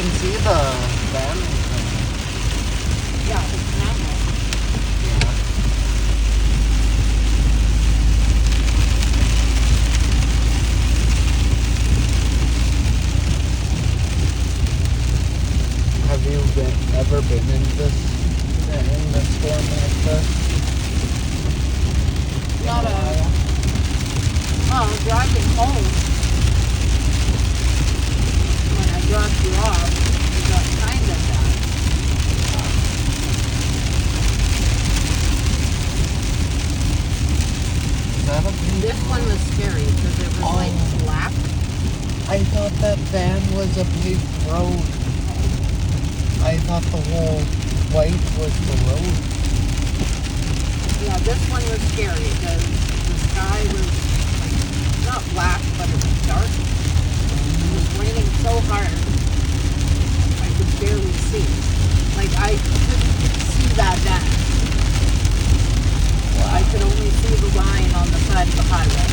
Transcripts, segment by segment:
can see the van. Yeah, it's not nice. Yeah. Have you ever been in the storm like this? Not driving home. When I dropped you off, it got kind of bad. Is that a big This one was scary because it was like black. I thought that van was a paved road. I thought the whole white was the road. Yeah, this one was scary because the sky was like not black, but it was dark. It was raining so hard I could barely see. Like I couldn't see that van. I could only see the line on the side of the highway.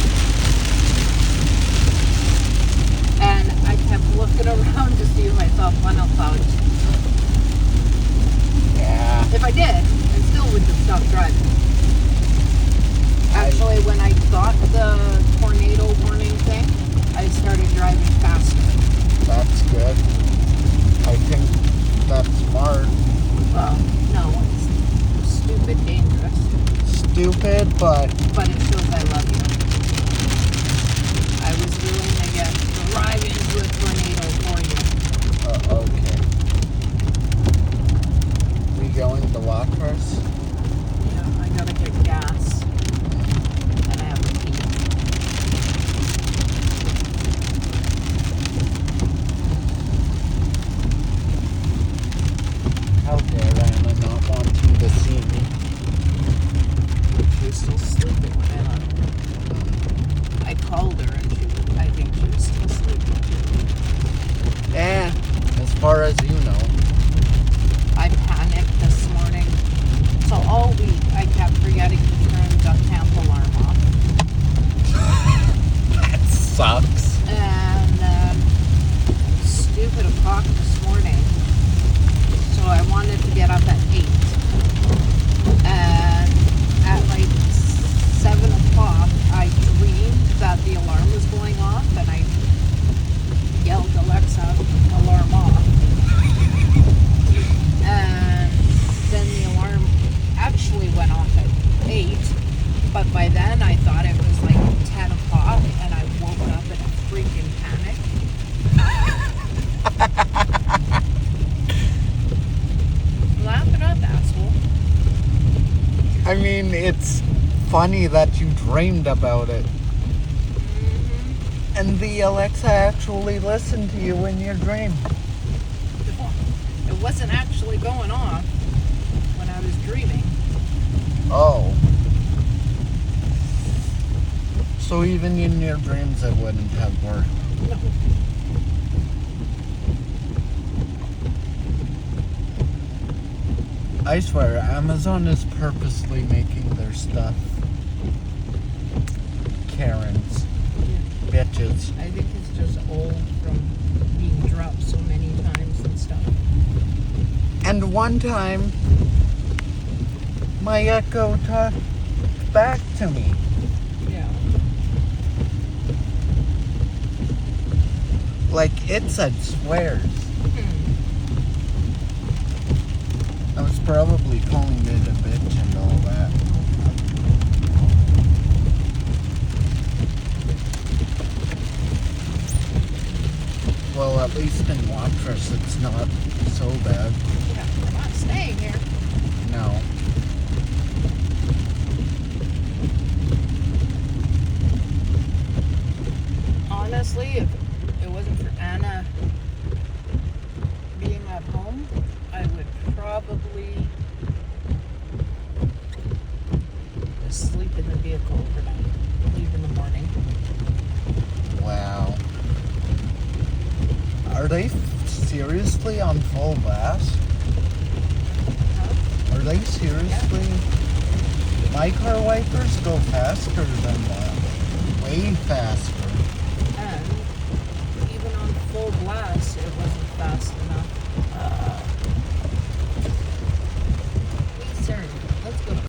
And I kept looking around to see if I saw funnel clouds. Yeah. If I did, I still would have stopped driving. Actually, when I got the tornado warning thing, I started driving faster. That's good. I think that's smart. Well, no, it's stupid dangerous. Stupid, but it shows I love you. I was willing to drive into a tornado for you. Okay. We going to Watrous? Yeah, I gotta get gas. And I have a pee. How dare Anna not wanting to see me? She was still sleeping when I called her and I think she was still sleeping too. As far as you know. I panicked this morning. So all week I kept forgetting to turn the camp alarm off. That sucks. And stupid o'clock this morning. So I wanted to get up at 8. And at like 7 o'clock I dreamed that the alarm was going off and I yelled, Alexa, alarm off. And then the alarm actually went off at 8, but by then I thought it was like 10 o'clock and I woke up in a freaking panic. Laugh it up, asshole. I mean, it's funny that you dreamed about it. Mm-hmm. And the Alexa actually listened to you in your dream. It wasn't actually going off when I was dreaming. Oh. So even in your dreams it wouldn't have worked. No. I swear, Amazon is purposely making their stuff Karens. Bitches. I think it's just old from being dropped so many times and stuff. And one time, my Echo talked back to me. Yeah. Like, it said swears. I was probably calling it a bitch and all that. Well, at least in Watrous it's not so bad. Yeah, we're not staying here. No. Honestly, if it wasn't for Anna being at home, I would probably just sleep in the vehicle overnight, leave in the morning. Wow. Are they seriously on full blast? Huh? Are they seriously? My car wipers go faster than that. Way faster.